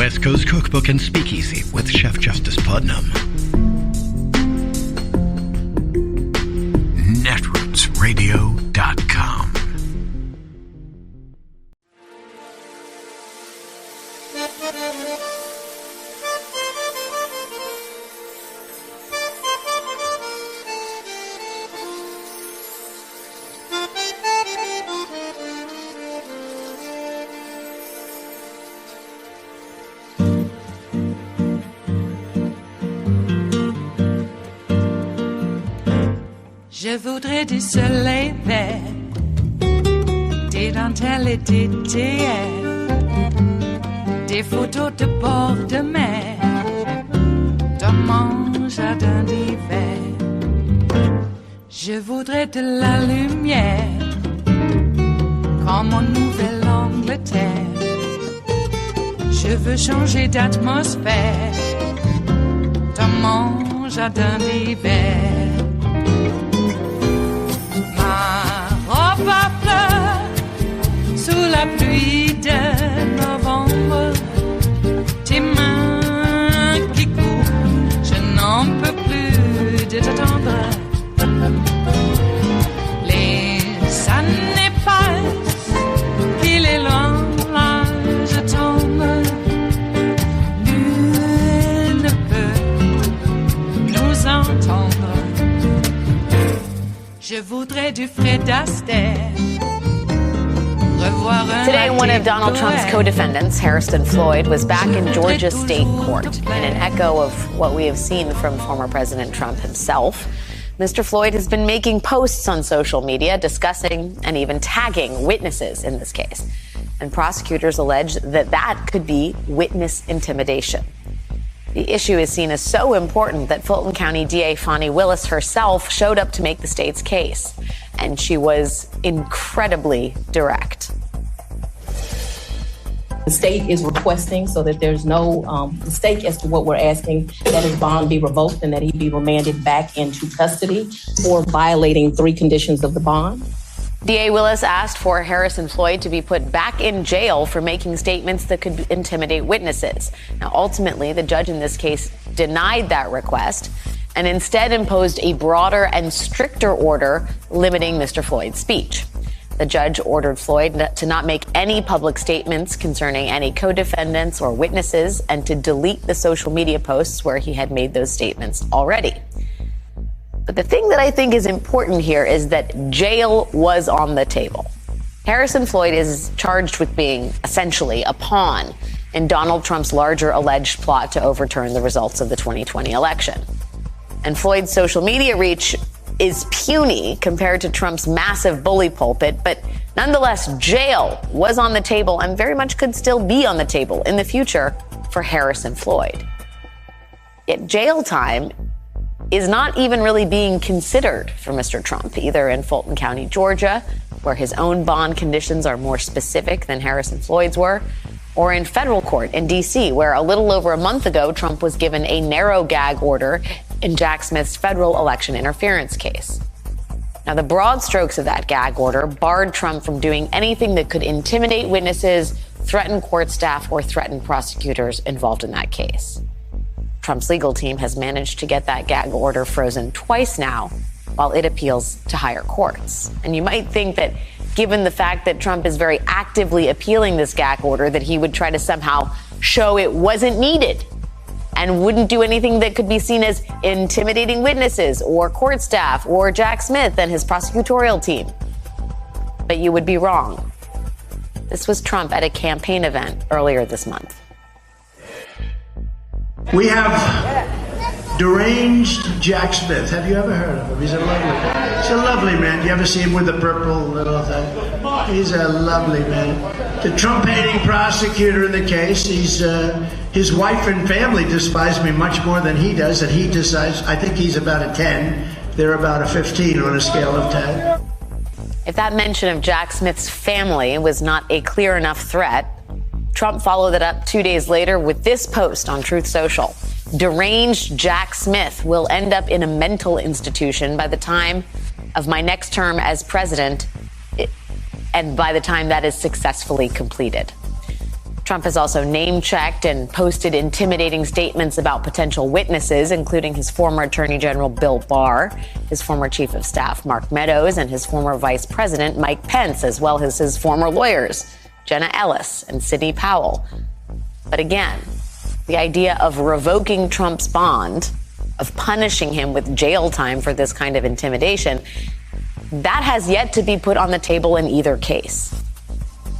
West Coast Cookbook and Speakeasy with Chef Justice Putnam. Netrootsradio.com. Je voudrais du soleil vert, des dentelles et des théières, des photos de bord de mer, dans mon jardin d'hiver. Je voudrais de la lumière, comme en Nouvelle-Angleterre. Je veux changer d'atmosphère, dans mon jardin d'hiver. À fleurs sous la pluie de novembre, tes mains qui courent, je n'en peux plus de t'attendre. Les années passent, qu'il est loin, là je tombe. Nul ne peut nous entendre. Je voudrais du Fred Astaire. Today, one of Donald Trump's co-defendants, Harrison Floyd, was back in Georgia state court. In an echo of what we have seen from former President Trump himself, Mr. Floyd has been making posts on social media discussing and even tagging witnesses in this case. And prosecutors allege that that could be witness intimidation. The issue is seen as so important that Fulton County DA Fani Willis herself showed up to make the state's case. And she was incredibly direct. The state is requesting, so that there's no mistake as to what we're asking, that his bond be revoked and that he be remanded back into custody for violating 3 conditions of the bond. DA Willis asked for Harrison Floyd to be put back in jail for making statements that could intimidate witnesses. Now, ultimately, the judge in this case denied that request and instead imposed a broader and stricter order limiting Mr. Floyd's speech. The judge ordered Floyd to not make any public statements concerning any co-defendants or witnesses and to delete the social media posts where he had made those statements already. But the thing that I think is important here is that jail was on the table. Harrison Floyd is charged with being essentially a pawn in Donald Trump's larger alleged plot to overturn the results of the 2020 election. And Floyd's social media reach is puny compared to Trump's massive bully pulpit, but nonetheless, jail was on the table and very much could still be on the table in the future for Harrison Floyd. Yet jail time is not even really being considered for Mr. Trump, either in Fulton County, Georgia, where his own bond conditions are more specific than Harrison Floyd's were, or in federal court in D.C., where a little over a month ago, Trump was given a narrow gag order in Jack Smith's federal election interference case. Now, the broad strokes of that gag order barred Trump from doing anything that could intimidate witnesses, threaten court staff, or threaten prosecutors involved in that case. Trump's legal team has managed to get that gag order frozen twice now, while it appeals to higher courts. And you might think that given the fact that Trump is very actively appealing this gag order, that he would try to somehow show it wasn't needed and wouldn't do anything that could be seen as intimidating witnesses or court staff or Jack Smith and his prosecutorial team. But you would be wrong. This was Trump at a campaign event earlier this month. We have deranged Jack Smith. Have you ever heard of him? He's a lovely man. You ever see him with the purple little thing? He's a lovely man. The Trump-hating prosecutor in the case, his wife and family despise me much more than he does, and he decides, I think he's about a 10. They're about a 15 on a scale of 10. If that mention of Jack Smith's family was not a clear enough threat, Trump followed it up 2 days later with this post on Truth Social. Deranged Jack Smith will end up in a mental institution by the time of my next term as president, and by the time that is successfully completed. Trump has also name-checked and posted intimidating statements about potential witnesses, including his former Attorney General Bill Barr, his former Chief of Staff Mark Meadows, and his former Vice President Mike Pence, as well as his former lawyers Jenna Ellis and Sidney Powell. But again, the idea of revoking Trump's bond, of punishing him with jail time for this kind of intimidation, that has yet to be put on the table in either case.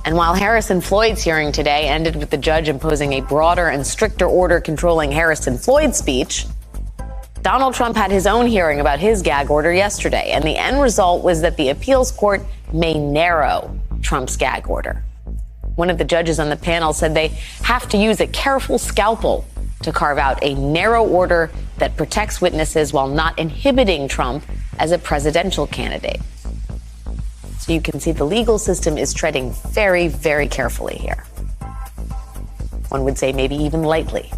And while Harrison Floyd's hearing today ended with the judge imposing a broader and stricter order controlling Harrison Floyd's speech, Donald Trump had his own hearing about his gag order yesterday, and the end result was that the appeals court may narrow Trump's gag order. One of the judges on the panel said they have to use a careful scalpel to carve out a narrow order that protects witnesses while not inhibiting Trump as a presidential candidate. So you can see the legal system is treading very, very carefully here. One would say maybe even lightly.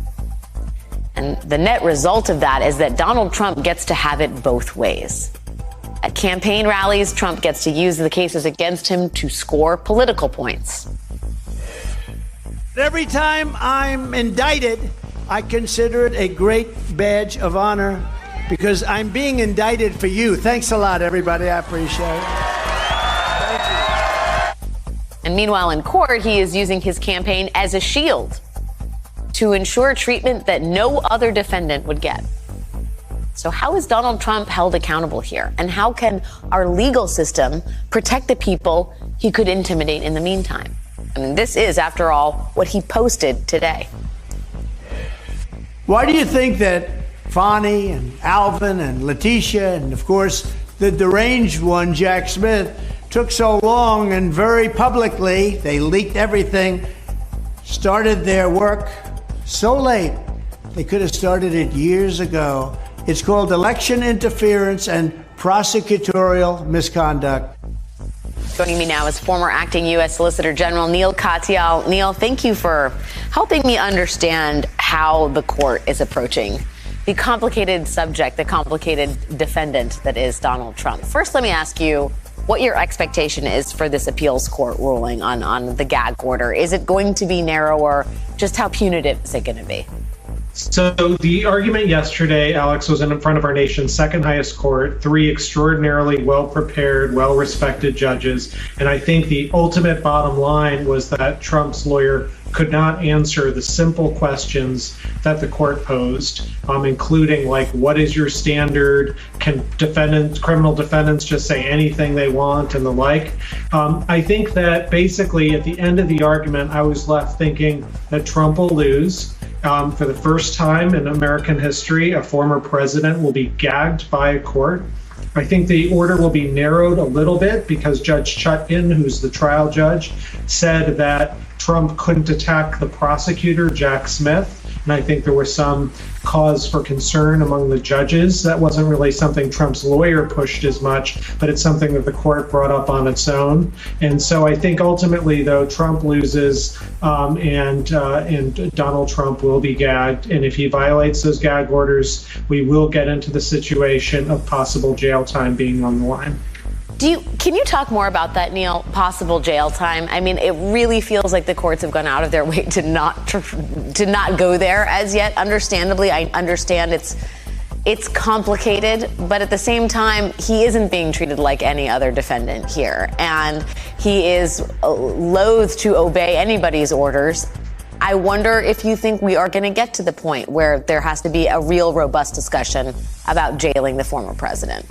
And the net result of that is that Donald Trump gets to have it both ways. At campaign rallies, Trump gets to use the cases against him to score political points. Every time I'm indicted, I consider it a great badge of honor because I'm being indicted for you. Thanks a lot, everybody. I appreciate it. And meanwhile, in court, he is using his campaign as a shield to ensure treatment that no other defendant would get. So how is Donald Trump held accountable here? And how can our legal system protect the people he could intimidate in the meantime? I mean, this is, after all, what he posted today. Why do you think that Fonnie and Alvin and Letitia and, of course, the deranged one, Jack Smith, took so long and very publicly, they leaked everything, started their work so late, they could have started it years ago. It's called election interference and prosecutorial misconduct. Joining me now is former acting U.S. Solicitor General Neil Katyal. Neil, thank you for helping me understand how the court is approaching the complicated subject, the complicated defendant that is Donald Trump. First, let me ask you what your expectation is for this appeals court ruling on the gag order. Is it going to be narrower? Just how punitive is it going to be? So the argument yesterday, Alex, was in front of our nation's second highest court, 3 extraordinarily well-prepared, well-respected judges. And I think the ultimate bottom line was that Trump's lawyer could not answer the simple questions that the court posed, including like, what is your standard? Can criminal defendants just say anything they want and the like? I think that basically at the end of the argument, I was left thinking that Trump will lose. For the first time in American history, a former president will be gagged by a court. I think the order will be narrowed a little bit because Judge Chutkan, who's the trial judge, said that Trump couldn't attack the prosecutor, Jack Smith. And I think there was some cause for concern among the judges. That wasn't really something Trump's lawyer pushed as much, but it's something that the court brought up on its own. And so I think ultimately, though, Trump loses and Donald Trump will be gagged. And if he violates those gag orders, we will get into the situation of possible jail time being on the line. Can you talk more about that, Neil? Possible jail time? I mean, it really feels like the courts have gone out of their way to not go there as yet. Understandably, I understand it's complicated, but at the same time, he isn't being treated like any other defendant here, and he is loath to obey anybody's orders. I wonder if you think we are going to get to the point where there has to be a real robust discussion about jailing the former president.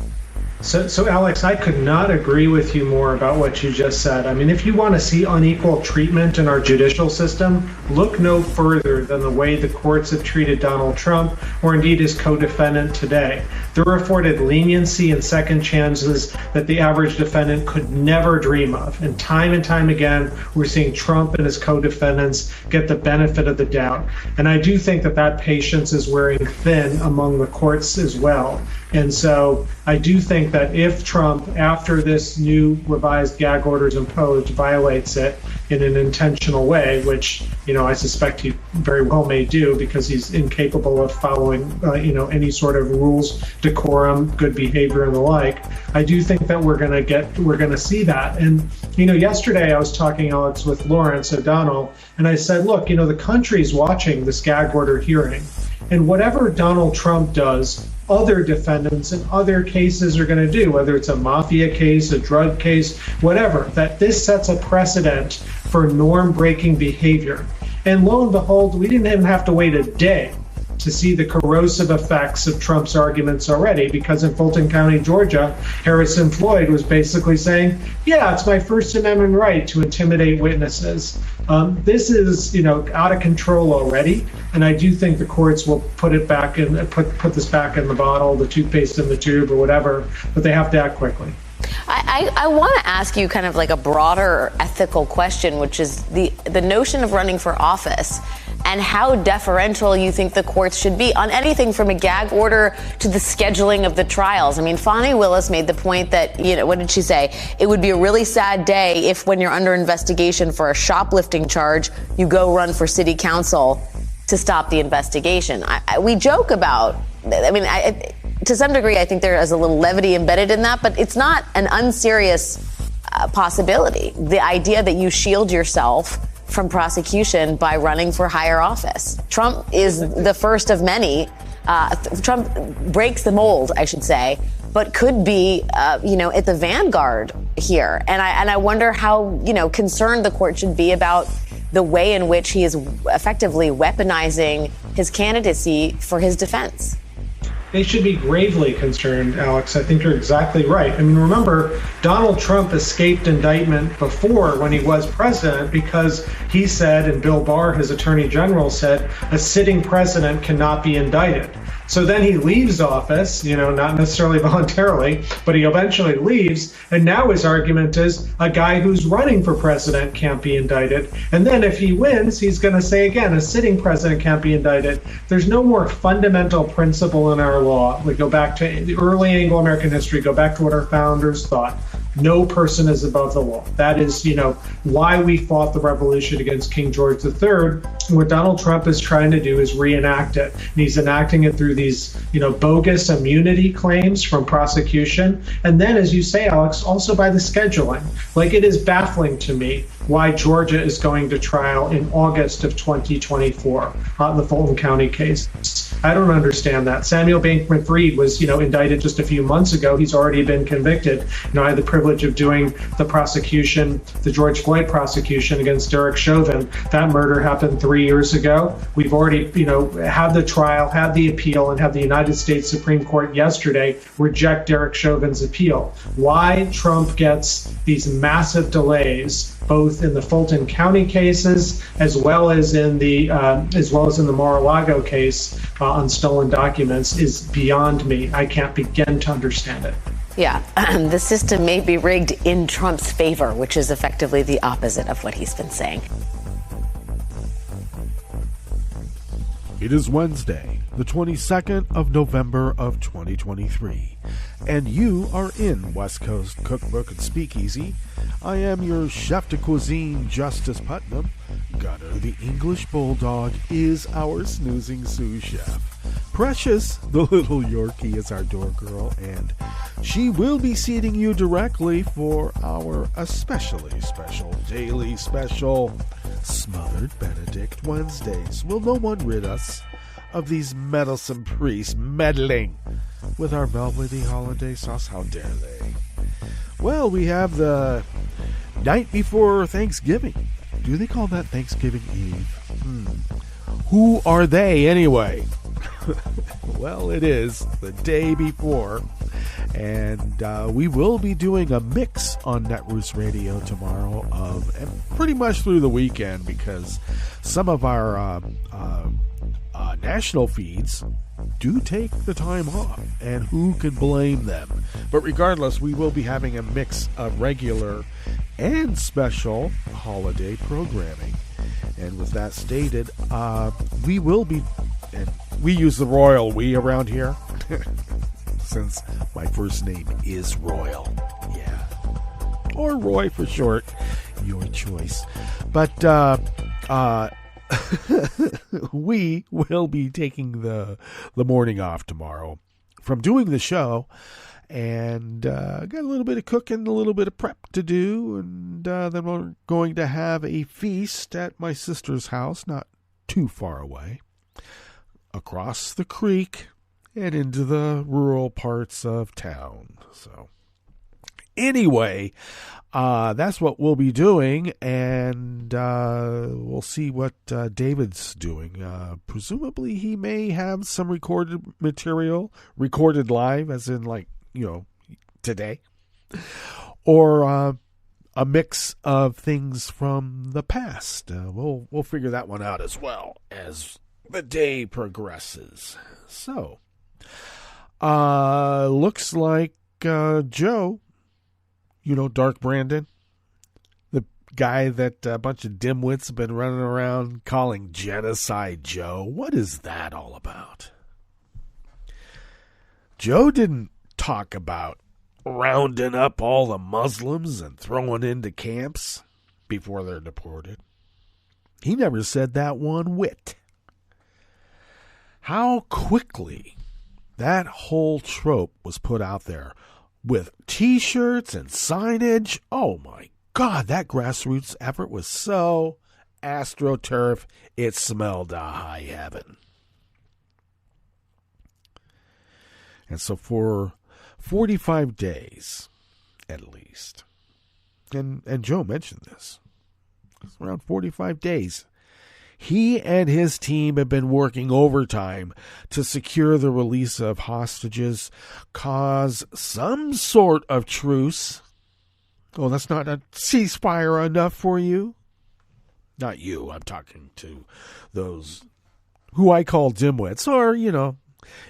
So Alex, I could not agree with you more about what you just said. I mean, if you want to see unequal treatment in our judicial system, look no further than the way the courts have treated Donald Trump, or indeed his co-defendant today. They're afforded leniency and second chances that the average defendant could never dream of. And time again, we're seeing Trump and his co-defendants get the benefit of the doubt. And I do think that patience is wearing thin among the courts as well. And so I do think that if Trump, after this new revised gag order is imposed, violates it, in an intentional way, which, I suspect he very well may do because he's incapable of following, any sort of rules, decorum, good behavior, and the like. I do think that we're going to see that. And, yesterday I was talking, Alex, with Lawrence O'Donnell, and I said, look, the country's watching this gag order hearing, and whatever Donald Trump does, other defendants in other cases are going to do, whether it's a mafia case, a drug case, whatever, that this sets a precedent for norm-breaking behavior. And lo and behold, we didn't even have to wait a day to see the corrosive effects of Trump's arguments already, because in Fulton County, Georgia, Harrison Floyd was basically saying, yeah, it's my First Amendment right to intimidate witnesses. This is, out of control already, and I do think the courts will put it back in, put this back in the bottle, the toothpaste in the tube, or whatever, but they have to act quickly. I want to ask you kind of like a broader ethical question, which is the notion of running for office and how deferential you think the courts should be on anything from a gag order to the scheduling of the trials. I mean, Fani Willis made the point that, what did she say? It would be a really sad day if, when you're under investigation for a shoplifting charge, you go run for city council to stop the investigation. We joke about, to some degree, I think there is a little levity embedded in that, but it's not an unserious possibility. The idea that you shield yourself from prosecution by running for higher office. Trump is the first of many. Trump breaks the mold, I should say, but could be, at the vanguard here. And I wonder how, concerned the court should be about the way in which he is effectively weaponizing his candidacy for his defense. They should be gravely concerned, Alex. I think you're exactly right. I mean, remember, Donald Trump escaped indictment before when he was president because he said, and Bill Barr, his attorney general, said, a sitting president cannot be indicted. So then he leaves office, not necessarily voluntarily, but he eventually leaves. And now his argument is a guy who's running for president can't be indicted. And then if he wins, he's going to say again, a sitting president can't be indicted. There's no more fundamental principle in our law. We go back to the early Anglo-American history, go back to what our founders thought. No person is above the law. That is, why we fought the revolution against King George III. What Donald Trump is trying to do is reenact it. And he's enacting it through these, bogus immunity claims from prosecution. And then, as you say, Alex, also by the scheduling. Like, it is baffling to me why Georgia is going to trial in August of 2024 on the Fulton County case. I don't understand that. Samuel Bankman-Fried was, indicted just a few months ago. He's already been convicted. I had the privilege of doing the prosecution, the George Floyd prosecution against Derek Chauvin. That murder happened 3 years ago. We've already, had the trial, had the appeal, and had the United States Supreme Court yesterday reject Derek Chauvin's appeal. Why Trump gets these massive delays, both in the Fulton County cases as well as in the Mar-a-Lago case on stolen documents, is beyond me. I can't begin to understand it. Yeah, the system may be rigged in Trump's favor, which is effectively the opposite of what he's been saying. It is Wednesday, the 22nd of November of 2023, and you are in West Coast Cookbook and Speakeasy. I am your chef de cuisine, Justice Putnam. Gunner, the English Bulldog, is our snoozing sous chef. Precious, the little Yorkie, is our door girl, and she will be seating you directly for our especially special daily special Smothered Benedict Wednesdays. Will no one rid us of these meddlesome priests meddling with our velvety holiday sauce? How dare they? Well, we have the night before Thanksgiving. Do they call that Thanksgiving Eve? Who are they anyway? Well, it is the day before, and we will be doing a mix on Netroots Radio tomorrow and pretty much through the weekend, because some of our national feeds do take the time off, and who can blame them? But regardless, we will be having a mix of regular and special holiday programming. And with that stated, we will be, and we use the royal we around here, since my first name is Royal. Yeah. Or Roy for short. your choice. But we will be taking the morning off tomorrow from doing the show. And got a little bit of cooking, a little bit of prep to do. And then we're going to have a feast at my sister's house, not too far away, across the creek and into the rural parts of town. So anyway, that's what we'll be doing, and we'll see what David's doing. Presumably he may have some recorded material, recorded live, as in like, today, or a mix of things from the past. We'll figure that one out as well as the day progresses. So, looks like Joe, Dark Brandon, the guy that a bunch of dimwits have been running around calling Genocide Joe. What is that all about? Joe didn't talk about rounding up all the Muslims and throwing into camps before they're deported. He never said that one whit. How quickly that whole trope was put out there with T-shirts and signage. Oh my God, that grassroots effort was so astroturf, it smelled to high heaven. And so for 45 days, at least, and Joe mentioned this, it's around 45 days, he and his team have been working overtime to secure the release of hostages, cause some sort of truce. Oh, that's not a ceasefire enough for you? Not you, I'm talking to those who I call dimwits, or,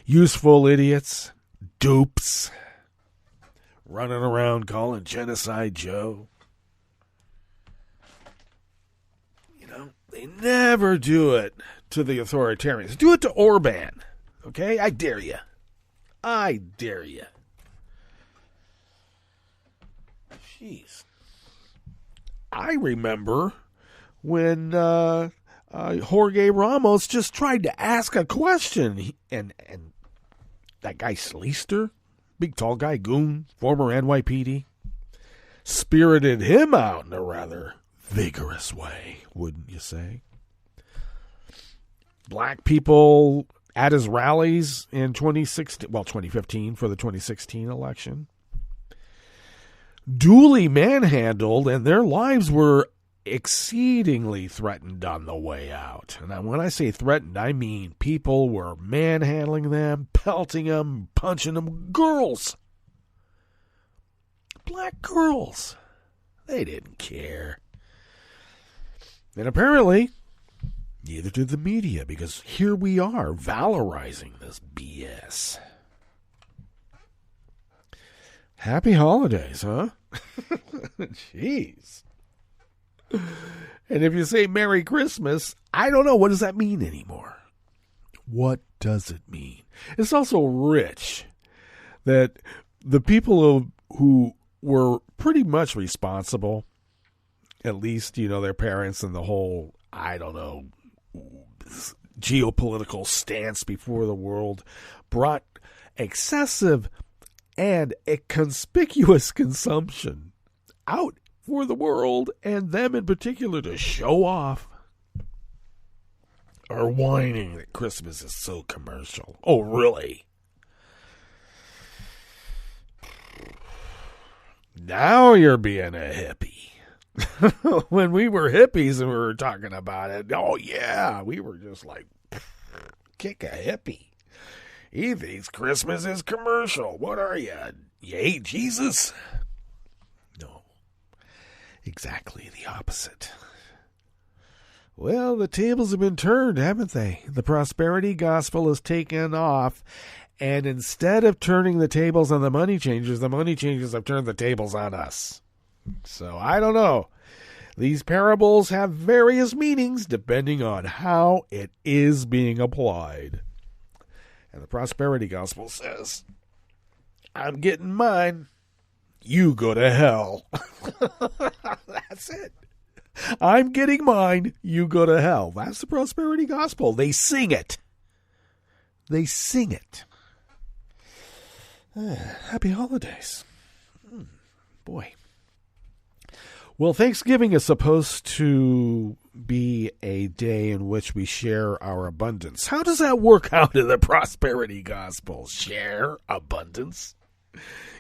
useful idiots, dupes, running around calling Genocide Joe. They never do it to the authoritarians. Do it to Orban, okay? I dare you. I dare you. Jeez. I remember when Jorge Ramos just tried to ask a question, and that guy Sleester, big tall guy, goon, former NYPD, spirited him out in a rather vigorous way, wouldn't you say? Black people at his rallies in 2015 for the 2016 election, duly manhandled, and their lives were exceedingly threatened on the way out. And when I say threatened, I mean people were manhandling them, pelting them, punching them. Girls. Black girls. They didn't care. And apparently, neither did the media, because here we are valorizing this BS. Happy holidays, huh? Jeez. And if you say Merry Christmas, I don't know, what does that mean anymore? What does it mean? It's also rich that the people who were pretty much responsible, at least, their parents and the whole, geopolitical stance before the world, brought excessive and a conspicuous consumption out for the world, and them in particular, to show off, are whining that Christmas is so commercial. Oh, really? Now you're being a hippie. When we were hippies and we were talking about it, oh yeah, we were just like, kick a hippie. He thinks Christmas is commercial. What are you? You hate Jesus? No. Exactly the opposite. Well, the tables have been turned, haven't they? The prosperity gospel has taken off, and instead of turning the tables on the money changers have turned the tables on us. So, I don't know. These parables have various meanings depending on how it is being applied. And the prosperity gospel says, I'm getting mine. you go to hell. That's it. I'm getting mine, you go to hell. That's the prosperity gospel. They sing it. They sing it. Happy holidays. Boy. Well, Thanksgiving is supposed to be a day in which we share our abundance. How does that work out in the prosperity gospel? Share abundance?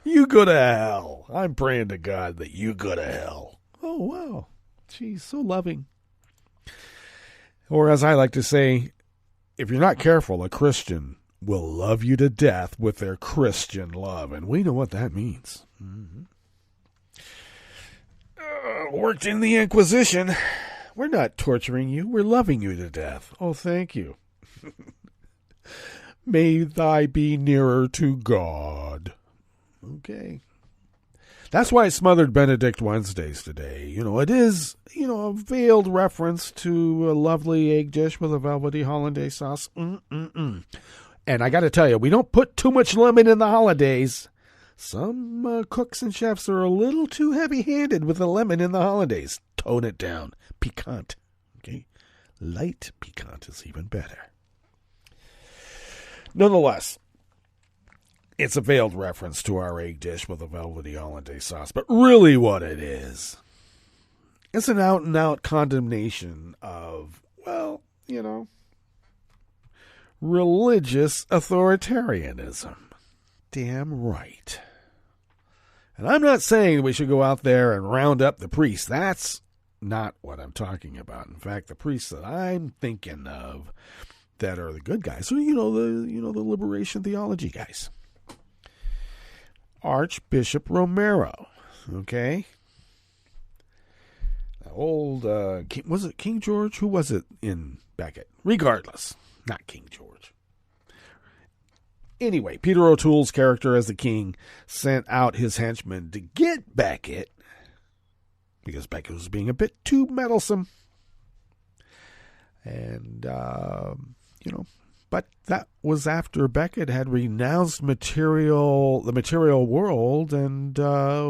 You go to hell. I'm praying to God that you go to hell. Oh, wow. Geez, so loving. Or as I like to say, if you're not careful, a Christian will love you to death with their Christian love. And we know what that means. Mm-hmm. Worked in the Inquisition. We're not torturing you. We're loving you to death. Oh, thank you. May thy be nearer to God. Okay. That's why it's Smothered Benedict Wednesdays today. It is, a veiled reference to a lovely egg dish with a velvety hollandaise sauce. And I got to tell you, we don't put too much lemon in the holidays. Some cooks and chefs are a little too heavy-handed with the lemon in the holidays. Tone it down. Piquant. Okay? Light piquant is even better. Nonetheless, it's a veiled reference to our egg dish with a velvety hollandaise sauce. But really what it is, it's an out-and-out condemnation of, religious authoritarianism. Damn right. And I'm not saying we should go out there and round up the priests. That's not what I'm talking about. In fact, the priests that I'm thinking of that are the good guys are, the liberation theology guys. Archbishop Romero, okay? Old, was it King George? Who was it in Becket? Regardless, not King George. Anyway, Peter O'Toole's character as the king sent out his henchmen to get Becket because Becket was being a bit too meddlesome. And, but that was after Becket had renounced the material world and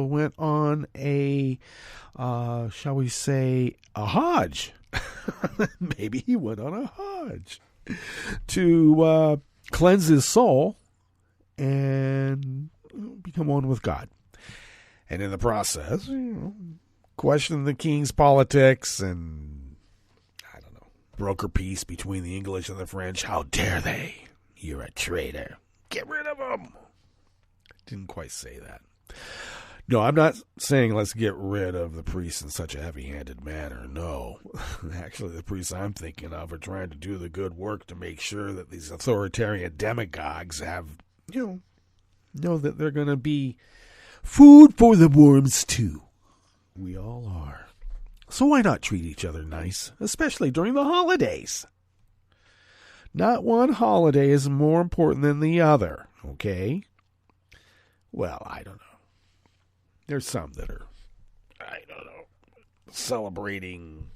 went on a, shall we say, a Hajj. Maybe he went on a Hajj to cleanse his soul and become one with God. And in the process, question the king's politics and, broker peace between the English and the French. How dare they? You're a traitor. Get rid of them. Didn't quite say that. No, I'm not saying let's get rid of the priests in such a heavy-handed manner. No. Actually, the priests I'm thinking of are trying to do the good work to make sure that these authoritarian demagogues have, know that they're going to be food for the worms, too. We all are. So why not treat each other nice, especially during the holidays? Not one holiday is more important than the other, okay? Well, I don't know. There's some that are, celebrating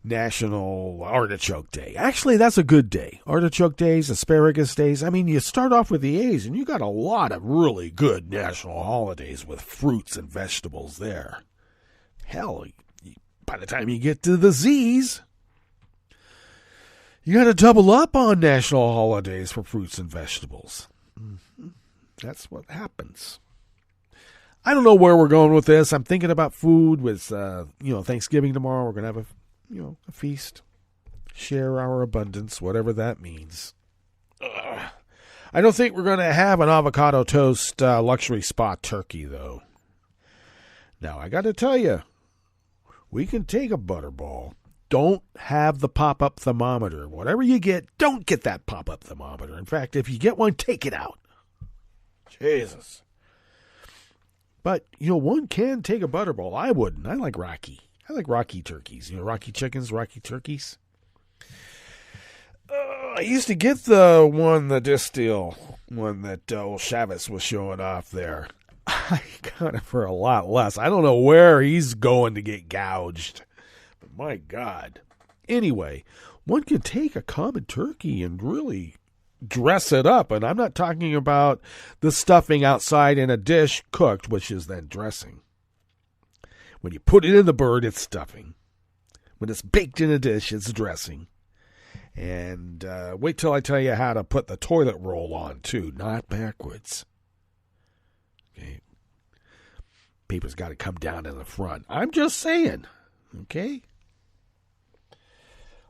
National Artichoke Day. Actually, that's a good day. Artichoke days, asparagus days. You start off with the A's, and you got a lot of really good national holidays with fruits and vegetables there. Hell, by the time you get to the Z's, you got to double up on national holidays for fruits and vegetables. Mm-hmm. That's what happens. I don't know where we're going with this. I'm thinking about food with, Thanksgiving tomorrow. We're going to have a feast. Share our abundance, whatever that means. I don't think we're going to have an avocado toast luxury spa turkey, though. Now, I got to tell you, we can take a butterball. Don't have the pop-up thermometer. Whatever you get, don't get that pop-up thermometer. In fact, if you get one, take it out. Jesus. But, one can take a butterball. I wouldn't. I like Rocky. I like Rocky turkeys. Rocky chickens, Rocky turkeys. I used to get the distill one that old Chavez was showing off there. I got it for a lot less. I don't know where he's going to get gouged. But my God. Anyway, one can take a common turkey and really dress it up. And I'm not talking about the stuffing outside in a dish cooked, which is then dressing. When you put it in the bird, it's stuffing. When it's baked in a dish, it's dressing. And wait till I tell you how to put the toilet roll on, too, not backwards. Okay. Paper's got to come down in the front. I'm just saying. Okay?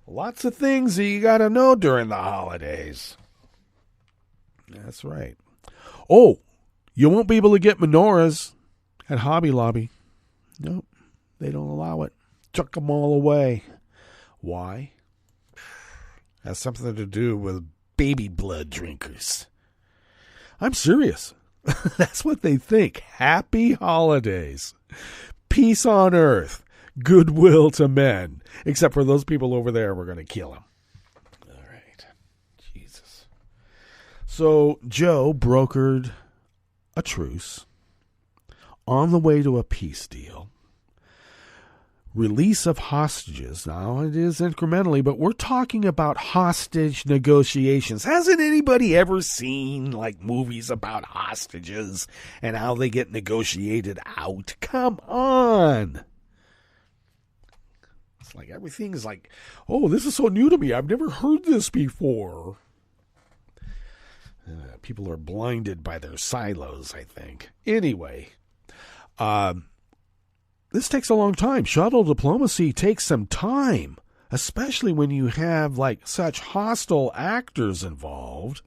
Lots of things that you got to know during the holidays. That's right. Oh, you won't be able to get menorahs at Hobby Lobby. Nope, they don't allow it. Took them all away. Why? Has something to do with baby blood drinkers. I'm serious. That's what they think. Happy holidays. Peace on earth. Goodwill to men. Except for those people over there, we're going to kill them. All right. Jesus. So Joe brokered a truce on the way to a peace deal. Release of hostages. Now, it is incrementally, but we're talking about hostage negotiations. Hasn't anybody ever seen, like, movies about hostages and how they get negotiated out? Come on. It's like everything's like, oh, this is so new to me. I've never heard this before. People are blinded by their silos, I think. Anyway, this takes a long time. Shuttle diplomacy takes some time, especially when you have like such hostile actors involved.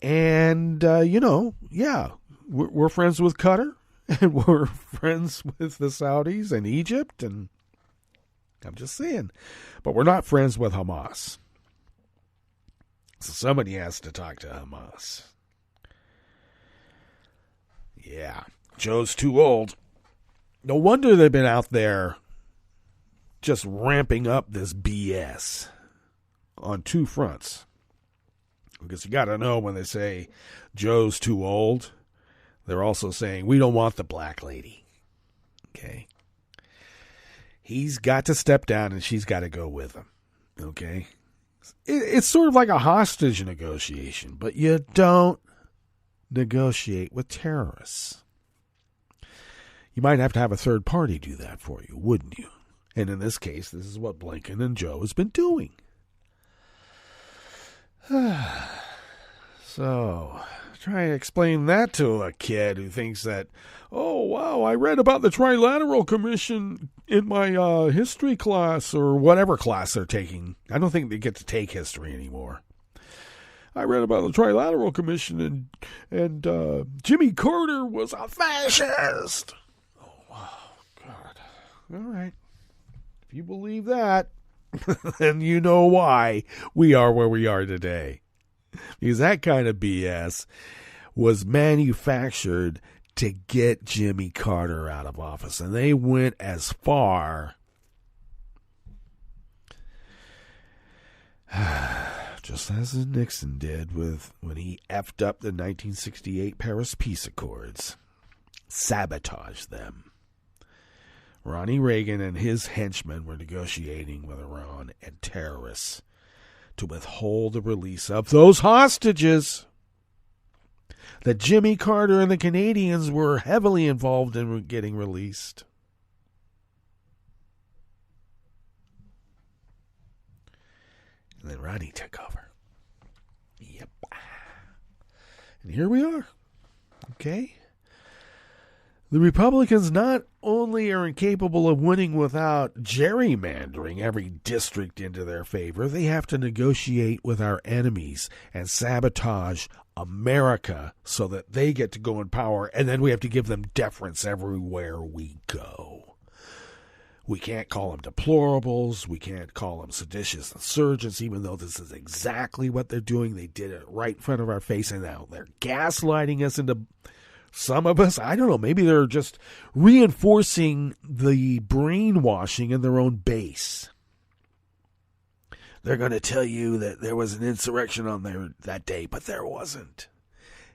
And, we're friends with Qatar, and we're friends with the Saudis and Egypt, and I'm just saying. But we're not friends with Hamas. So somebody has to talk to Hamas. Yeah, Joe's too old. No wonder they've been out there just ramping up this BS on two fronts. Because you got to know when they say Joe's too old, they're also saying we don't want the black lady. Okay? He's got to step down and she's got to go with him. Okay? It's sort of like a hostage negotiation, but you don't negotiate with terrorists. You might have to have a third party do that for you, wouldn't you? And in this case, this is what Blinken and Joe has been doing. So, try and explain that to a kid who thinks that, oh, wow, I read about the Trilateral Commission in my history class or whatever class they're taking. I don't think they get to take history anymore. I read about the Trilateral Commission and Jimmy Carter was a fascist. All right. If you believe that, then you know why we are where we are today. Because that kind of BS was manufactured to get Jimmy Carter out of office. And they went as far just as Nixon did when he effed up the 1968 Paris Peace Accords. Sabotaged them. Ronnie Reagan and his henchmen were negotiating with Iran and terrorists to withhold the release of those hostages that Jimmy Carter and the Canadians were heavily involved in getting released. And then Ronnie took over. Yep. And here we are. Okay? The Republicans not only are incapable of winning without gerrymandering every district into their favor, they have to negotiate with our enemies and sabotage America so that they get to go in power, and then we have to give them deference everywhere we go. We can't call them deplorables. We can't call them seditious insurgents, even though this is exactly what they're doing. They did it right in front of our face, and now they're gaslighting us into... Some of us, I don't know, maybe they're just reinforcing the brainwashing in their own base. They're going to tell you that there was an insurrection on there that day, but there wasn't.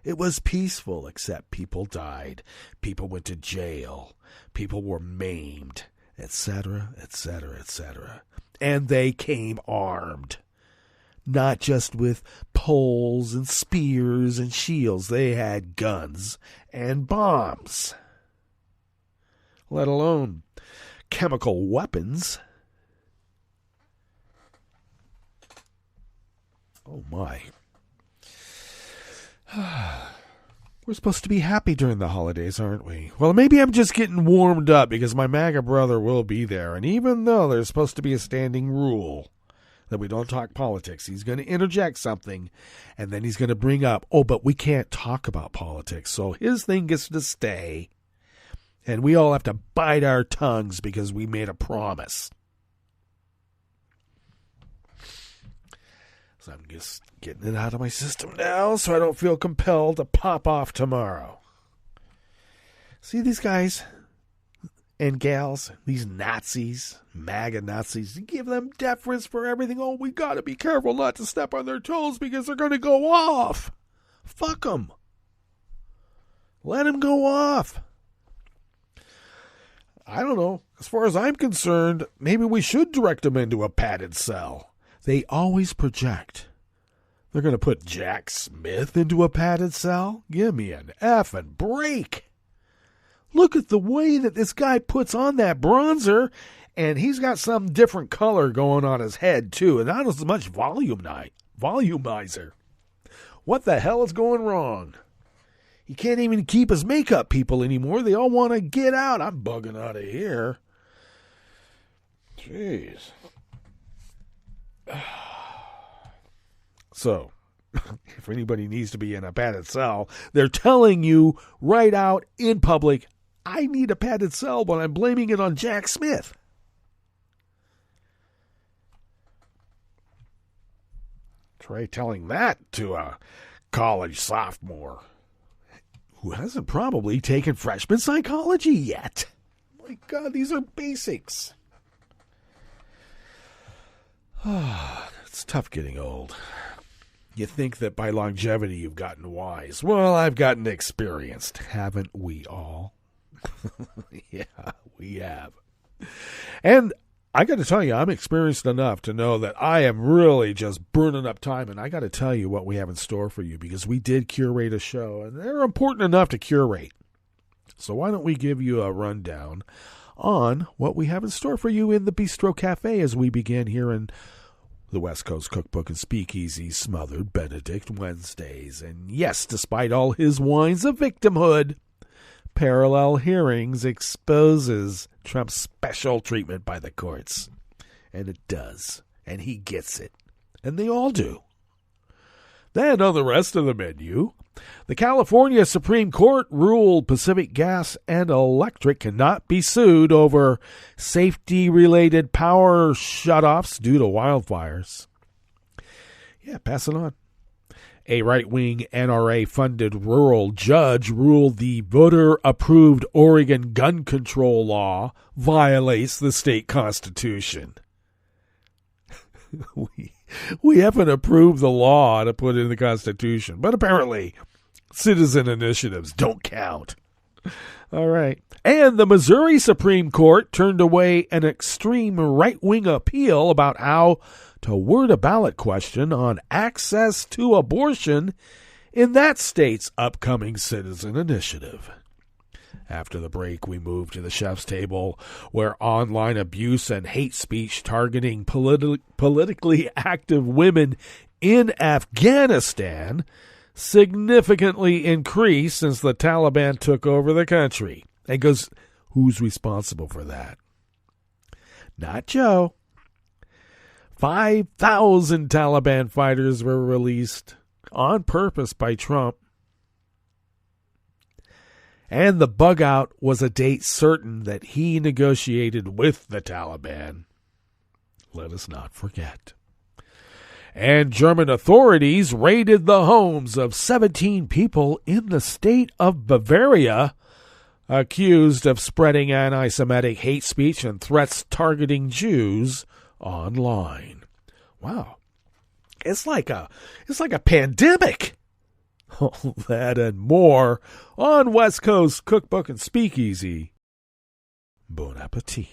It was peaceful, except people died. People went to jail. People were maimed, etc., etc., etc. And they came armed not just with poles and spears and shields. They had guns and bombs, let alone chemical weapons. Oh my. We're supposed to be happy during the holidays, aren't we? Well, maybe I'm just getting warmed up because my MAGA brother will be there. And even though there's supposed to be a standing rule that we don't talk politics, he's going to interject something and then he's going to bring up, oh, but we can't talk about politics. So his thing gets to stay. And we all have to bite our tongues because we made a promise. So I'm just getting it out of my system now so I don't feel compelled to pop off tomorrow. See these guys and gals, these Nazis, MAGA Nazis, you give them deference for everything. Oh, we got to be careful not to step on their toes because they're going to go off. Fuck them. Let them go off. I don't know. As far as I'm concerned, maybe we should direct them into a padded cell. They always project. They're going to put Jack Smith into a padded cell? Give me an effing break. Look at the way that this guy puts on that bronzer, and he's got some different color going on his head, too, and not as much volumizer. What the hell is going wrong? He can't even keep his makeup people anymore. They all want to get out. I'm bugging out of here. Jeez. So, if anybody needs to be in a padded cell, they're telling you right out in public, I need a padded cell, but I'm blaming it on Jack Smith. Try telling that to a college sophomore who hasn't probably taken freshman psychology yet. My God, these are basics. It's tough getting old. You think that by longevity you've gotten wise. Well, I've gotten experienced, haven't we all? Yeah, we have. And I got to tell you, I'm experienced enough to know that I am really just burning up time. And I got to tell you what we have in store for you because we did curate a show, and they're important enough to curate. So why don't we give you a rundown on what we have in store for you in the Bistro Cafe as we begin here in the West Coast Cookbook and Speakeasy Smothered Benedict Wednesdays. And yes, despite all his whines of victimhood, Parallel Hearings exposes Trump's special treatment by the courts. And it does. And he gets it. And they all do. Then on the rest of the menu, the California Supreme Court ruled Pacific Gas and Electric cannot be sued over safety-related power shutoffs due to wildfires. Yeah, pass it on. A right-wing NRA-funded rural judge ruled the voter-approved Oregon gun control law violates the state constitution. We haven't approved the law to put in the Constitution, but apparently citizen initiatives don't count. All right. And the Missouri Supreme Court turned away an extreme right-wing appeal about how to word a ballot question on access to abortion in that state's upcoming citizen initiative. After the break, we move to the chef's table, where online abuse and hate speech targeting politically active women in Afghanistan significantly increased since the Taliban took over the country. And goes, who's responsible for that? Not Joe. 5,000 Taliban fighters were released on purpose by Trump. And the bug out was a date certain that he negotiated with the Taliban. Let us not forget. And German authorities raided the homes of 17 people in the state of Bavaria, accused of spreading anti-Semitic hate speech and threats targeting Jews online. Wow. It's like a pandemic. All that and more on West Coast Cookbook and Speakeasy. Bon appetit.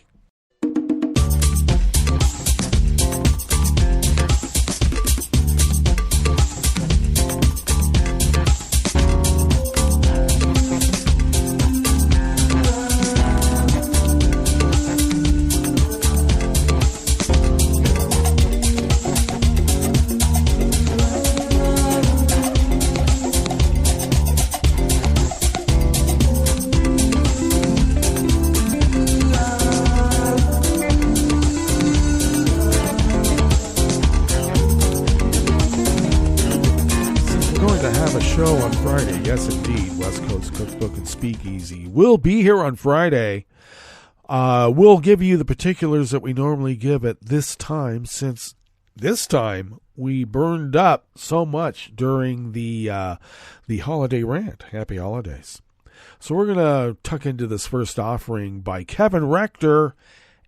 to have a show on Friday. Yes, indeed. West Coast Cookbook and Speakeasy will be here on Friday. We'll give you the particulars that we normally give at this time, since this time we burned up so much during the holiday rant. Happy holidays. So we're going to tuck into this first offering by Kevin Rector,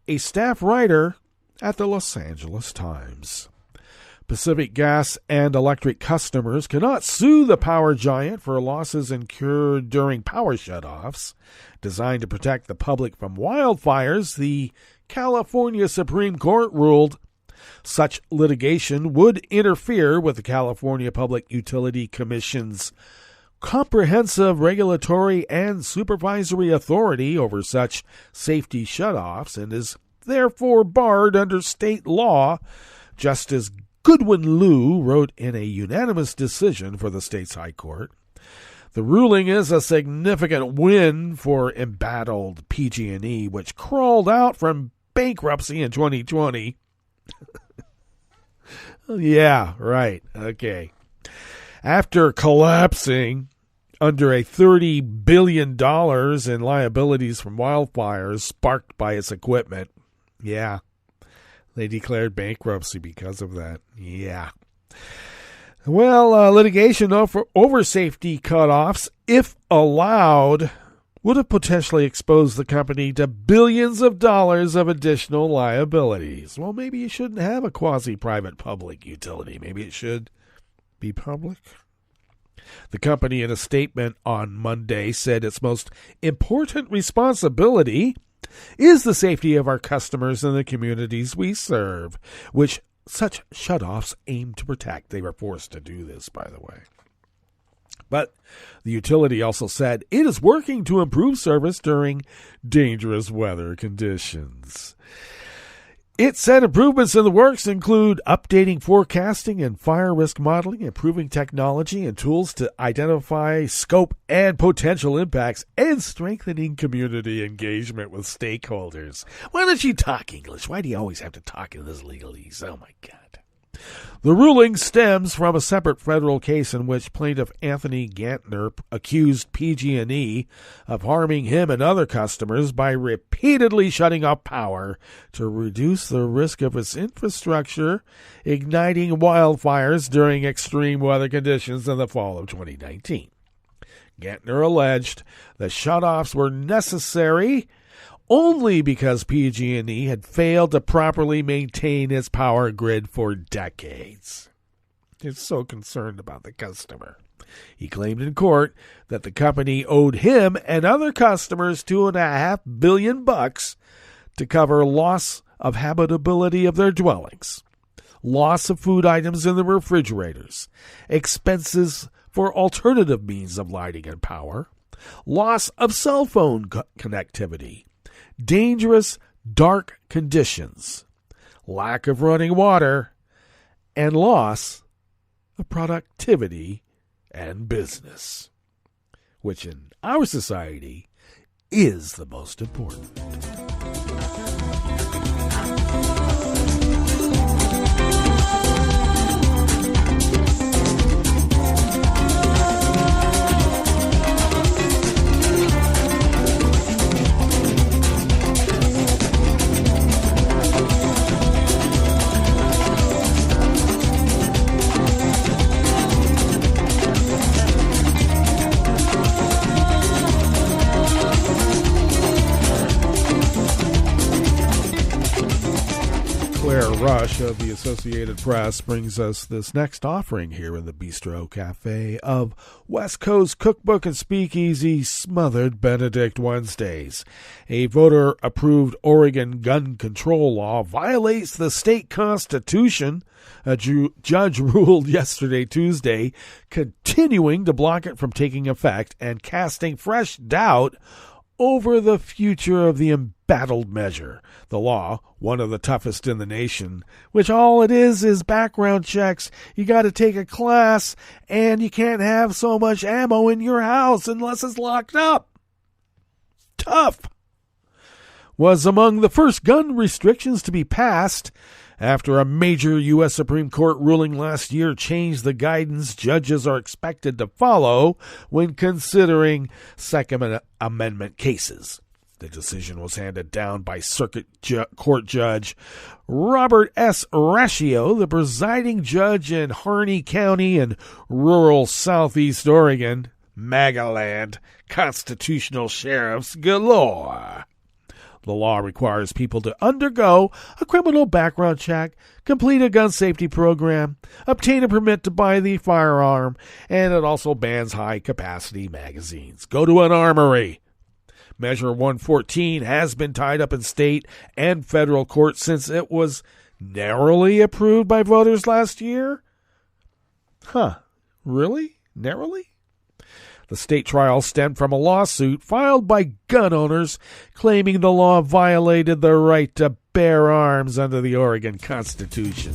a staff writer at the Los Angeles Times. Pacific Gas and Electric customers cannot sue the power giant for losses incurred during power shutoffs. Designed to protect the public from wildfires, the California Supreme Court ruled such litigation would interfere with the California Public Utility Commission's comprehensive regulatory and supervisory authority over such safety shutoffs and is therefore barred under state law. Justice Goodwin Liu wrote in a unanimous decision for the state's high court. The ruling is a significant win for embattled PG&E, which crawled out from bankruptcy in 2020. Yeah, right. Okay. After collapsing under a $30 billion in liabilities from wildfires sparked by its equipment. Yeah. They declared bankruptcy because of that. Yeah. Well, litigation over safety cutoffs, if allowed, would have potentially exposed the company to billions of dollars of additional liabilities. Well, maybe you shouldn't have a quasi-private public utility. Maybe it should be public. The company, in a statement on Monday, said its most important responsibility is the safety of our customers and the communities we serve, which such shutoffs aim to protect. They were forced to do this, by the way. But the utility also said it is working to improve service during dangerous weather conditions. It said improvements in the works include updating forecasting and fire risk modeling, improving technology and tools to identify scope and potential impacts, and strengthening community engagement with stakeholders. Why don't you talk English? Why do you always have to talk in this legalese? Oh, my God. The ruling stems from a separate federal case in which plaintiff Anthony Gantner accused PG&E of harming him and other customers by repeatedly shutting off power to reduce the risk of its infrastructure, igniting wildfires during extreme weather conditions in the fall of 2019. Gantner alleged the shutoffs were necessary only because PG&E had failed to properly maintain its power grid for decades. It's so concerned about the customer. He claimed in court that the company owed him and other customers $2.5 billion to cover loss of habitability of their dwellings, loss of food items in the refrigerators, expenses for alternative means of lighting and power, loss of cell phone connectivity, dangerous dark conditions, lack of running water, and loss of productivity and business, which in our society is the most important. Rush of the Associated Press brings us this next offering here in the Bistro Cafe of West Coast Cookbook and Speakeasy Smothered Benedict Wednesdays. A voter-approved Oregon gun control law violates the state constitution. A judge ruled yesterday, Tuesday, continuing to block it from taking effect and casting fresh doubt over the future of the embattled measure. The law, one of the toughest in the nation, which all it is background checks. You got to take a class, and you can't have so much ammo in your house unless it's locked up. Tough. was among the first gun restrictions to be passed after a major U.S. Supreme Court ruling last year changed the guidance judges are expected to follow when considering Second Amendment cases. The decision was handed down by Circuit Court Judge Robert S. Ratio, the presiding judge in Harney County in rural southeast Oregon. MAGA-land, constitutional sheriffs galore. The law requires people to undergo a criminal background check, complete a gun safety program, obtain a permit to buy the firearm, and it also bans high-capacity magazines. Go to an armory. Measure 114 has been tied up in state and federal court since it was narrowly approved by voters last year. Really? Narrowly? The state trial stemmed from a lawsuit filed by gun owners claiming the law violated the right to bear arms under the Oregon Constitution.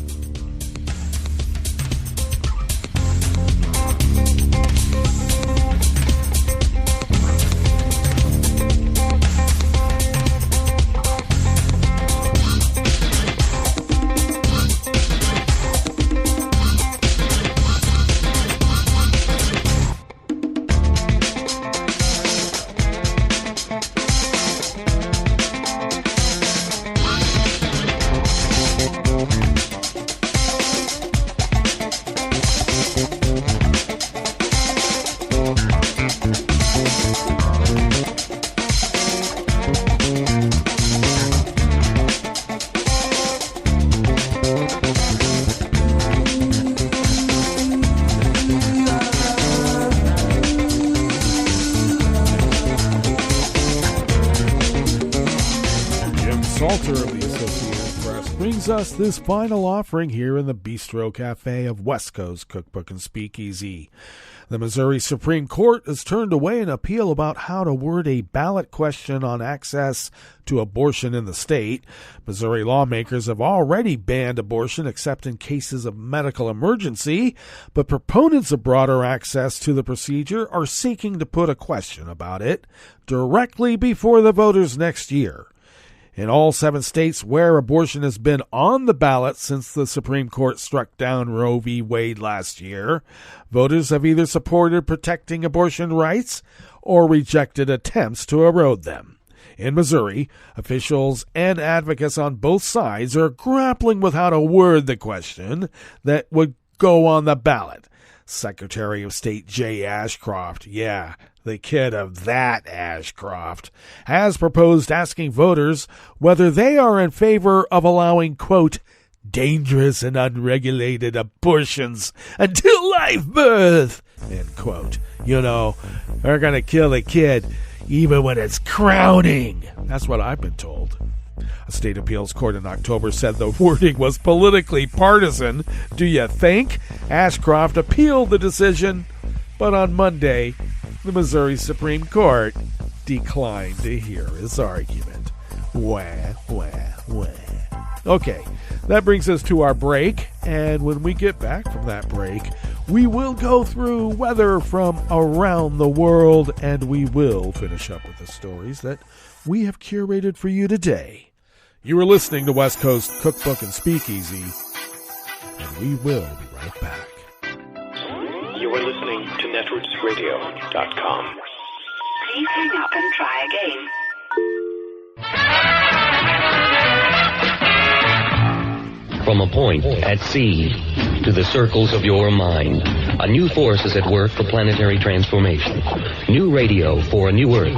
Us this final offering here in the Bistro Cafe of West Coast Cookbook and Speakeasy. The Missouri Supreme Court has turned away an appeal about how to word a ballot question on access to abortion in the state. Missouri lawmakers have already banned abortion except in cases of medical emergency, but proponents of broader access to the procedure are seeking to put a question about it directly before the voters next year. In all 7 states where abortion has been on the ballot since the Supreme Court struck down Roe v. Wade last year, voters have either supported protecting abortion rights or rejected attempts to erode them. In Missouri, officials and advocates on both sides are grappling with how to word the question that would go on the ballot. Secretary of State Jay Ashcroft, the kid of that Ashcroft, has proposed asking voters whether they are in favor of allowing, quote, dangerous and unregulated abortions until live birth, end quote. You know, they're going to kill a kid even when it's crowning. That's what I've been told. A state appeals court in October said the wording was politically partisan. Do you think? Ashcroft appealed the decision, but on Monday, the Missouri Supreme Court declined to hear his argument. Okay, that brings us to our break, and when we get back from that break, we will go through weather from around the world, and we will finish up with the stories that we have curated for you today. You are listening to West Coast Cookbook and Speakeasy, and we will be right back. You are listening to netrootsradio.com. Please hang up and try again. From a point at sea to the circles of your mind, a new force is at work for planetary transformation. New radio for a new Earth.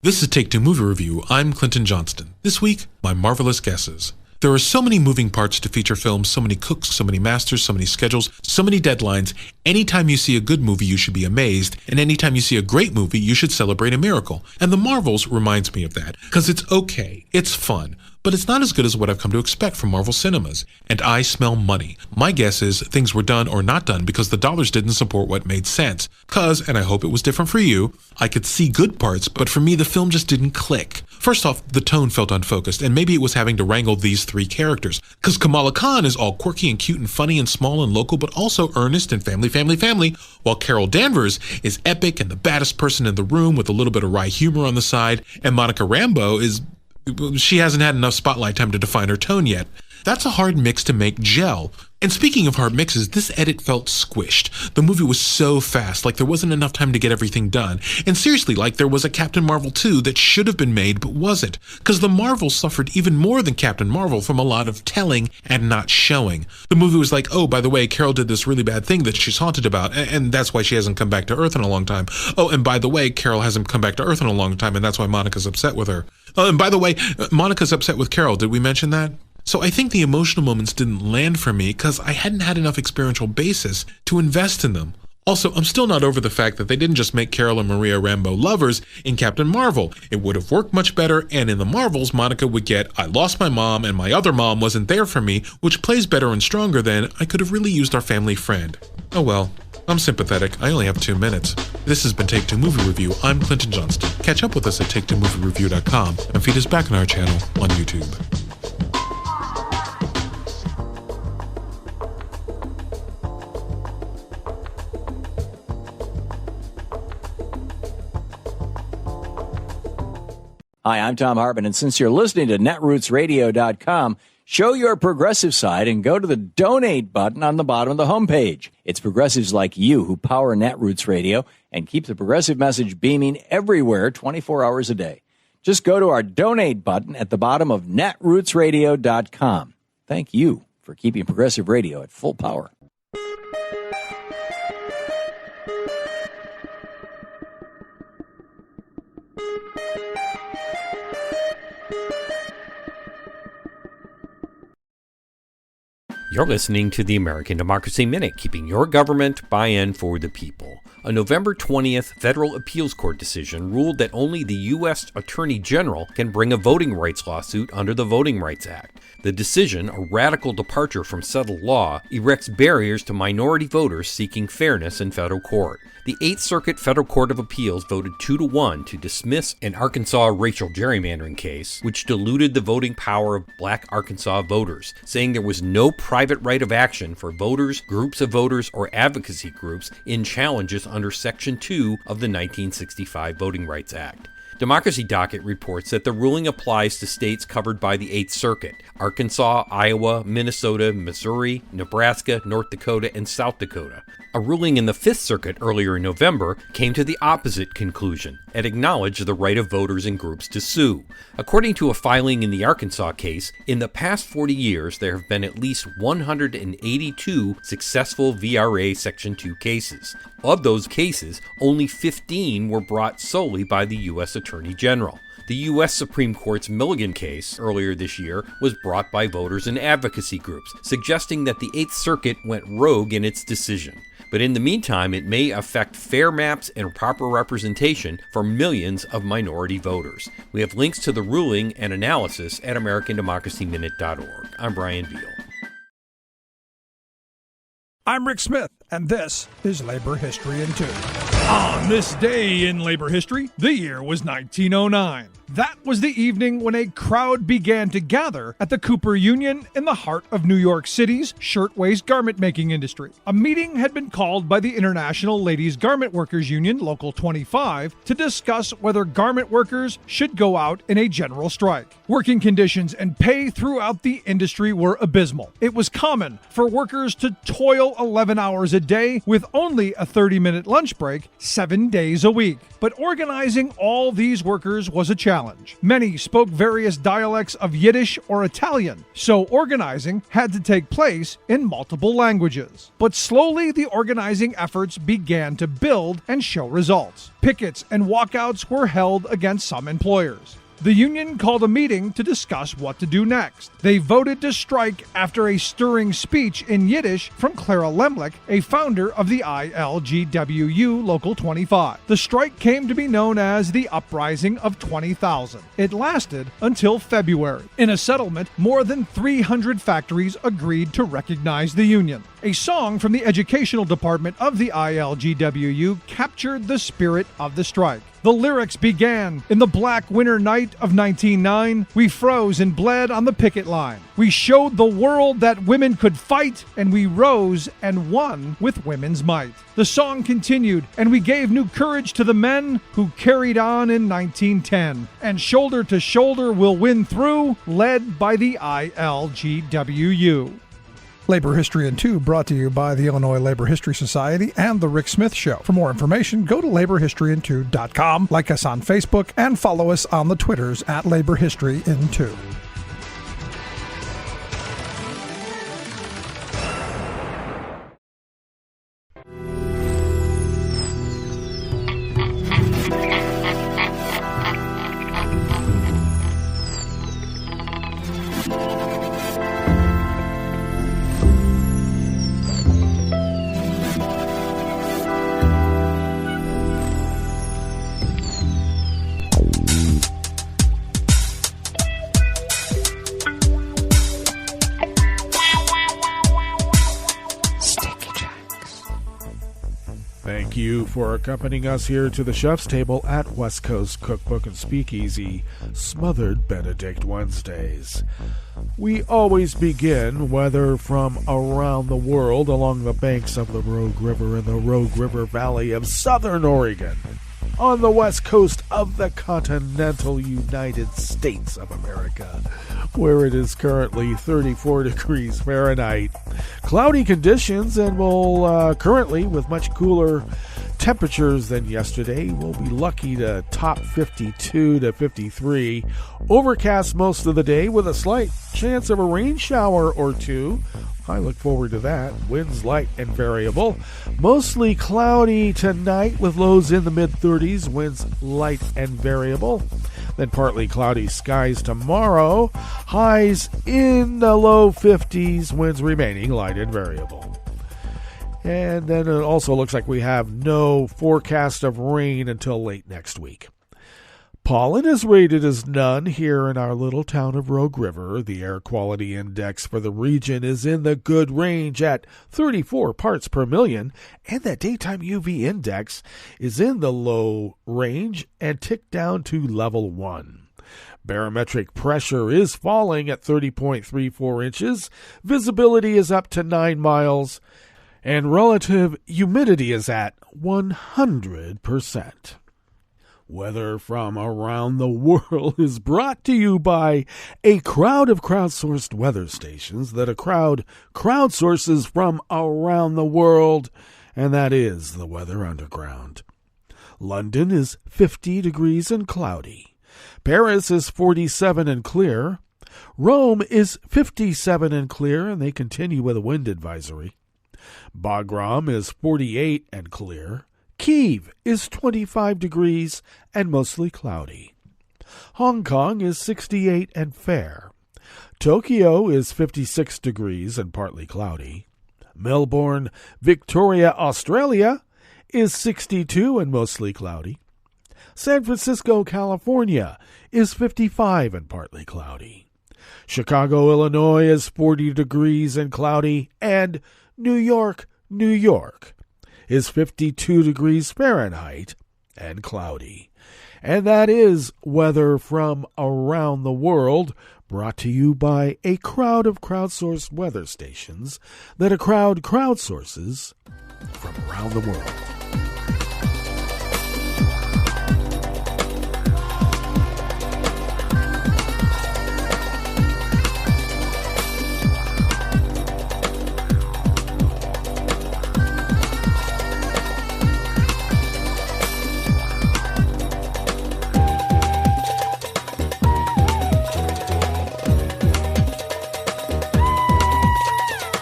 This is Take Two Movie Review. I'm Clinton Johnston. This week, my marvelous guesses. There are so many moving parts to feature films, so many cooks, so many masters, so many schedules, so many deadlines. Anytime you see a good movie, you should be amazed. And anytime you see a great movie, you should celebrate a miracle. And The Marvels reminds me of that, because it's okay, it's fun, but it's not as good as what I've come to expect from Marvel Cinemas. And I smell money. My guess is things were done or not done because the dollars didn't support what made sense. Because, and I hope it was different for you, I could see good parts, but for me the film just didn't click. First off, the tone felt unfocused, and maybe it was having to wrangle these three characters. Because Kamala Khan is all quirky and cute and funny and small and local, but also earnest and family, while Carol Danvers is epic and the baddest person in the room with a little bit of wry humor on the side, and Monica Rambeau she hasn't had enough spotlight time to define her tone yet. That's a hard mix to make gel. And speaking of hard mixes, this edit felt squished. The movie was so fast, like there wasn't enough time to get everything done. And seriously, like there was a Captain Marvel 2 that should have been made but wasn't. Because the Marvels suffered even more than Captain Marvel from a lot of telling and not showing. The movie was like, oh, by the way, Carol did this really bad thing that she's haunted about, and that's why she hasn't come back to Earth in a long time. Oh, and by the way, Carol hasn't come back to Earth in a long time, and that's why Monica's upset with her. Oh, and by the way, Monica's upset with Carol. Did we mention that? So I think the emotional moments didn't land for me because I hadn't had enough experiential basis to invest in them. Also, I'm still not over the fact that they didn't just make Carol and Maria Rambeau lovers in Captain Marvel. It would have worked much better, and in the Marvels, Monica would get, I lost my mom and my other mom wasn't there for me, which plays better and stronger than, I could have really used our family friend. Oh well, I'm sympathetic. I only have 2 minutes. This has been Take Two Movie Review. I'm Clinton Johnston. Catch up with us at take2moviereview.com and feed us back on our channel on YouTube. Hi, I'm Tom Hartman, and since you're listening to netrootsradio.com, show your progressive side and go to the donate button on the bottom of the homepage. It's progressives like you who power Netroots Radio and keep the progressive message beaming everywhere 24 hours a day. Just go to our donate button at the bottom of netrootsradio.com. Thank you for keeping progressive radio at full power. You're listening to the American Democracy Minute, keeping your government buy-in for the people. A November 20th federal appeals court decision ruled that only the U.S. Attorney General can bring a voting rights lawsuit under the Voting Rights Act. The decision, a radical departure from settled law, erects barriers to minority voters seeking fairness in federal court. The 8th Circuit Federal Court of Appeals voted 2-1 to dismiss an Arkansas racial gerrymandering case, which diluted the voting power of black Arkansas voters, saying there was no private right of action for voters, groups of voters, or advocacy groups in challenges under Section 2 of the 1965 Voting Rights Act. Democracy Docket reports that the ruling applies to states covered by the 8th Circuit: Arkansas, Iowa, Minnesota, Missouri, Nebraska, North Dakota, and South Dakota. A ruling in the 5th Circuit earlier in November came to the opposite conclusion and acknowledged the right of voters and groups to sue. According to a filing in the Arkansas case, in the past 40 years there have been at least 182 successful VRA Section 2 cases. Of those cases, only 15 were brought solely by the U.S. Attorney General. The U.S. Supreme Court's Milligan case earlier this year was brought by voters and advocacy groups, suggesting that the 8th Circuit went rogue in its decision. But in the meantime, it may affect fair maps and proper representation for millions of minority voters. We have links to the ruling and analysis at AmericanDemocracyMinute.org. I'm Brian Veal. I'm Rick Smith, and this is Labor History in 2. On this day in labor history, the year was 1909. That was the evening when a crowd began to gather at the Cooper Union in the heart of New York City's shirtwaist garment making industry. A meeting had been called by the International Ladies Garment Workers Union, Local 25, to discuss whether garment workers should go out in a general strike. Working conditions and pay throughout the industry were abysmal. It was common for workers to toil 11 hours a day with only a 30-minute lunch break 7 days a week. But organizing all these workers was a challenge. Many spoke various dialects of Yiddish or Italian, so organizing had to take place in multiple languages. But slowly the organizing efforts began to build and show results. Pickets and walkouts were held against some employers. The union called a meeting to discuss what to do next. They voted to strike after a stirring speech in Yiddish from Clara Lemlich, a founder of the ILGWU Local 25. The strike came to be known as the Uprising of 20,000. It lasted until February. In a settlement, more than 300 factories agreed to recognize the union. A song from the educational department of the ILGWU captured the spirit of the strike. The lyrics began, in the black winter night of 1909, we froze and bled on the picket line. We showed the world that women could fight, and we rose and won with women's might. The song continued, and we gave new courage to the men who carried on in 1910. And shoulder to shoulder we'll win through, led by the ILGWU. Labor History in 2 brought to you by the Illinois Labor History Society and The Rick Smith Show. For more information, go to laborhistoryin2.com, like us on Facebook, and follow us on the Twitters at Labor History in 2. Thank you for accompanying us here to the chef's table at West Coast Cookbook and Speakeasy, Smothered Benedict Wednesdays. We always begin, whether from around the world, along the banks of the Rogue River in the Rogue River Valley of southern Oregon, on the west coast of the continental United States of America, where it is currently 34 degrees Fahrenheit. Cloudy conditions, and will currently, with much cooler temperatures than yesterday, we'll be lucky to top 52 to 53. Overcast most of the day with a slight chance of a rain shower or two. I look forward to that. Winds light and variable. Mostly cloudy tonight with lows in the mid-30s. Winds light and variable. Then partly cloudy skies tomorrow. Highs in the low 50s. Winds remaining light and variable. And then it also looks like we have no forecast of rain until late next week. Pollen is rated as none here in our little town of Rogue River. The air quality index for the region is in the good range at 34 parts per million, and the daytime UV index is in the low range and ticked down to level 1. Barometric pressure is falling at 30.34 inches. Visibility is up to 9 miles. And relative humidity is at 100%. Weather from around the world is brought to you by a crowd of crowdsourced weather stations that a crowd crowdsources from around the world, and that is the Weather Underground. London is 50 degrees and cloudy. Paris is 47 and clear. Rome is 57 and clear, and they continue with a wind advisory. Bagram is 48 and clear. Kyiv is 25 degrees and mostly cloudy. Hong Kong is 68 and fair. Tokyo is 56 degrees and partly cloudy. Melbourne, Victoria, Australia is 62 and mostly cloudy. San Francisco, California is 55 and partly cloudy. Chicago, Illinois is 40 degrees and cloudy, and New York, New York is 52 degrees Fahrenheit and cloudy. And that is weather from around the world, brought to you by a crowd of crowdsourced weather stations that a crowd crowdsources from around the world.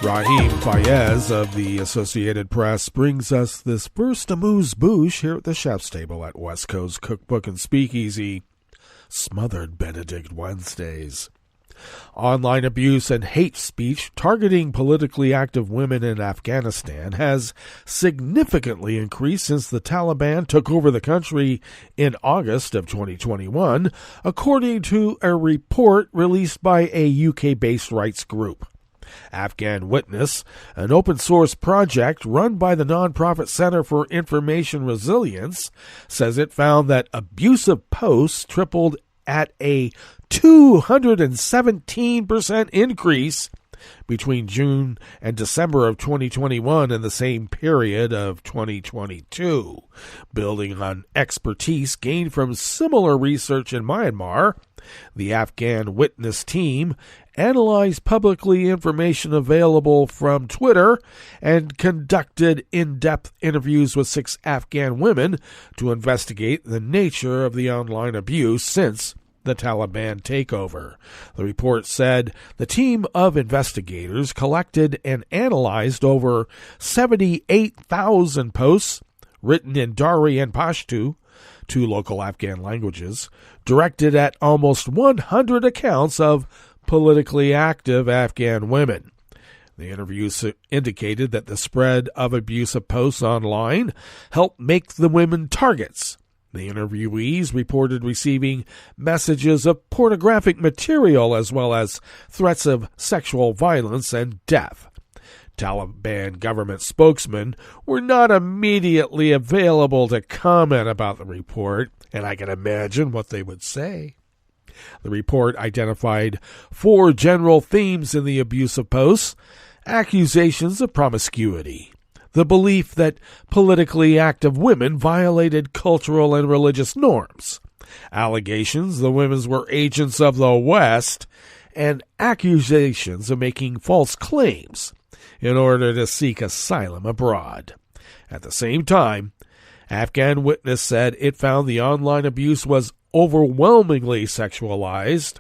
Raheem Fayez of the Associated Press brings us this first amuse-bouche here at the chef's table at West Coast Cookbook and Speakeasy, Smothered Benedict Wednesdays. Online abuse and hate speech targeting politically active women in Afghanistan has significantly increased since the Taliban took over the country in August of 2021, according to a report released by a UK-based rights group. Afghan Witness, an open-source project run by the nonprofit Center for Information Resilience, says it found that abusive posts tripled at a 217% increase between June and December of 2021 and the same period of 2022. Building on expertise gained from similar research in Myanmar, the Afghan Witness team analyzed publicly information available from Twitter and conducted in-depth interviews with 6 Afghan women to investigate the nature of the online abuse since the Taliban takeover. The report said the team of investigators collected and analyzed over 78,000 posts written in Dari and Pashto, 2 local Afghan languages, directed at almost 100 accounts of politically active Afghan women. The interviews indicated that the spread of abusive posts online helped make the women targets. The interviewees reported receiving messages of pornographic material as well as threats of sexual violence and death. Taliban government spokesmen were not immediately available to comment about the report, and I can imagine what they would say. The report identified 4 general themes in the abusive posts: accusations of promiscuity, the belief that politically active women violated cultural and religious norms, allegations the women were agents of the West, and accusations of making false claims in order to seek asylum abroad. At the same time, Afghan Witness said it found the online abuse was overwhelmingly sexualized,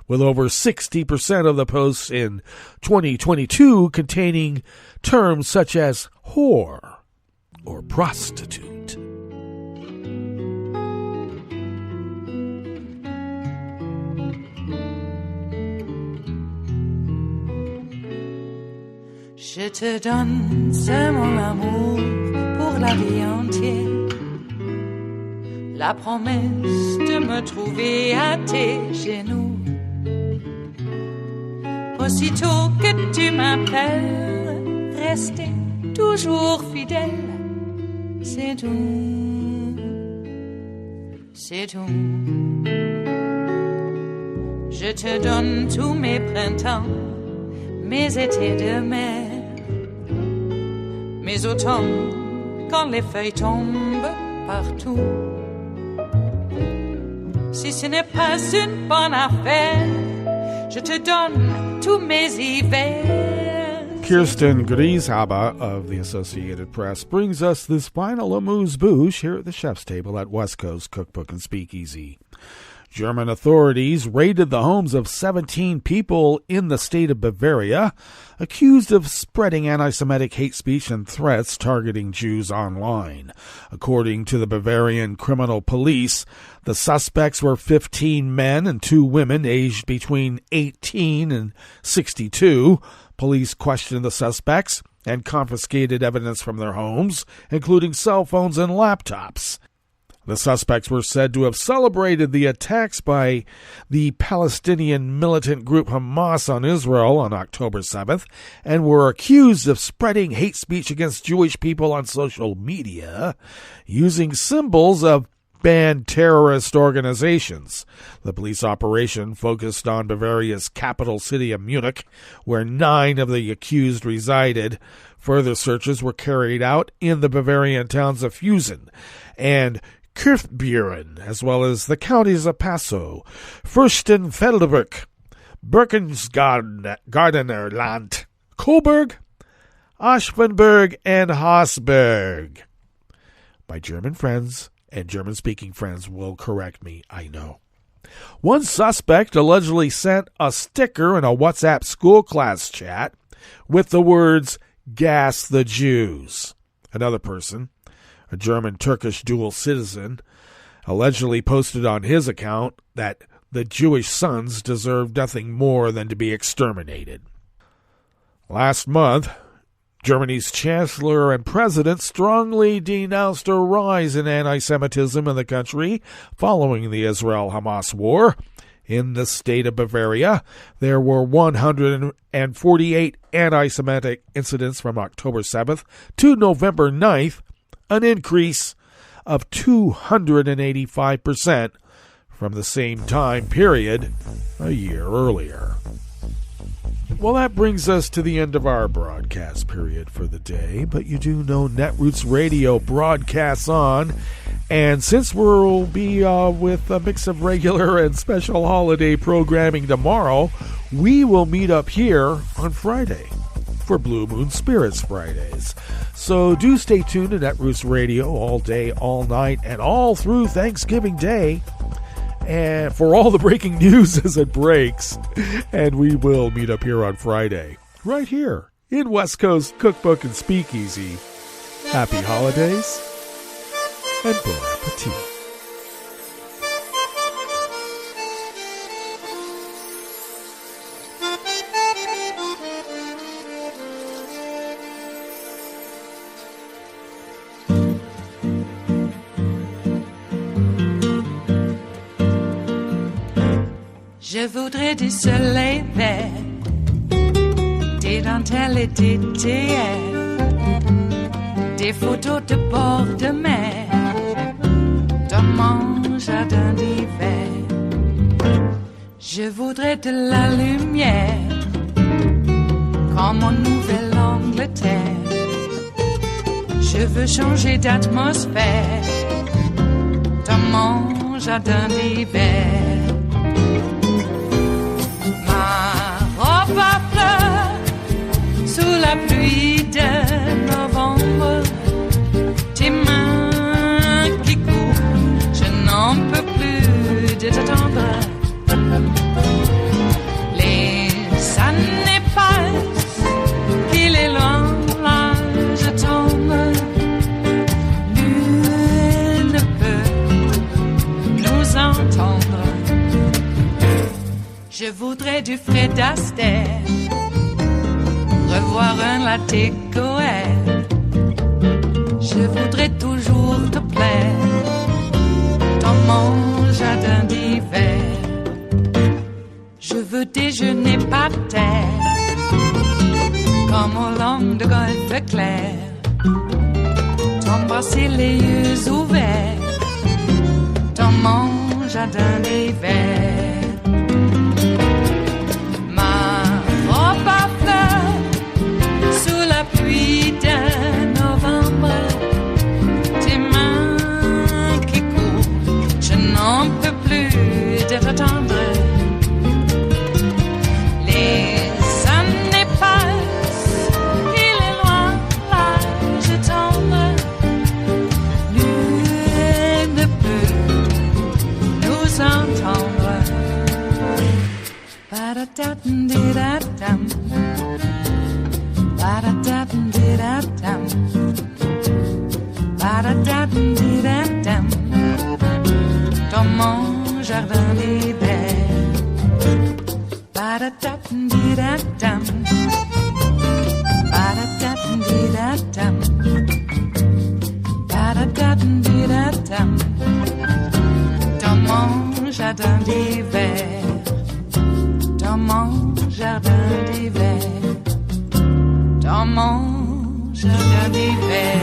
with over 60% of the posts in 2022 containing terms such as whore or prostitute. Je te donne ce mon amour pour la vie entière, la promesse de me trouver à tes genoux. Aussitôt que tu m'appelles, rester toujours fidèle, c'est tout, c'est tout. Je te donne tous mes printemps, mes étés de mer, mes automnes quand les feuilles tombent partout. Si ce n'est pas une bonne affaire, je te donne tous mes hivers. Kirsten Grieshaber of the Associated Press brings us this final amuse-bouche here at the chef's table at West Coast Cookbook and Speakeasy. German authorities raided the homes of 17 people in the state of Bavaria, accused of spreading anti-Semitic hate speech and threats targeting Jews online. According to the Bavarian criminal police, the suspects were 15 men and 2 women aged between 18 and 62. Police questioned the suspects and confiscated evidence from their homes, including cell phones and laptops. The suspects were said to have celebrated the attacks by the Palestinian militant group Hamas on Israel on October 7th and were accused of spreading hate speech against Jewish people on social media using symbols of banned terrorist organizations. The police operation focused on Bavaria's capital city of Munich, where 9 of the accused resided. Further searches were carried out in the Bavarian towns of Fusen and Kirchburen, as well as the counties of Passau, Fürstenfeldbruck, Berchtesgadener Land, Coburg, Aschenberg, and Haßberg. My German friends and German-speaking friends will correct me, I know. One suspect allegedly sent a sticker in a WhatsApp school class chat with the words, "Gas the Jews." Another person, a German-Turkish dual citizen, allegedly posted on his account that the Jewish sons deserved nothing more than to be exterminated. Last month, Germany's chancellor and president strongly denounced a rise in anti-Semitism in the country following the Israel-Hamas war. In the state of Bavaria, there were 148 anti-Semitic incidents from October 7th to November 9th, an increase of 285% from the same time period a year earlier. Well, that brings us to the end of our broadcast period for the day, but you do know Netroots Radio broadcasts on, and since we'll be with a mix of regular and special holiday programming tomorrow, we will meet up here on Friday for Blue Moon Spirits Fridays. So do stay tuned to Netroots Radio all day, all night, and all through Thanksgiving Day, and for all the breaking news as it breaks. And we will meet up here on Friday, right here in West Coast Cookbook and Speakeasy. Happy holidays and bon appetit. Je voudrais du soleil vert, des dentelles et des théâtres, des photos de bord de mer, dans mon jardin d'hiver. Je voudrais de la lumière, comme en Nouvelle-Angleterre. Je veux changer d'atmosphère, dans mon jardin d'hiver. Robe à fleurs sous la pluie de novembre, tes mains qui courent, je n'en peux plus de t'attendre. Les années passent, qu'il est loin, là je tombe. Nul ne peut nous entendre. Je voudrais du Fred Astaire, revoir un latte Goël. Je voudrais toujours te plaire dans mon jardin d'hiver. Je veux déjeuner par terre, comme au long de golfe clair, t'embrasser les yeux ouverts dans mon jardin d'hiver. Pluie de novembre, tes mains qui courent, je n'en peux plus de t'attendre. Les années passent, il est loin, là je tombe. Nul ne peut nous entendre. Ba-da-da-dum-di-da-dum. Ba-da-da-dum-di-da-dum. Ba-da-da-dum-di-da-dum. Dans mon jardin d'hiver. Ba-da-da-dum-di-da-dum. Ba-da-da-dum-di-da-dum. Ba-da-da-dum-di-da-dum. Dans mon jardin d'hiver. Dans mon jardin d'hiver. Dans mon jardin d'hiver.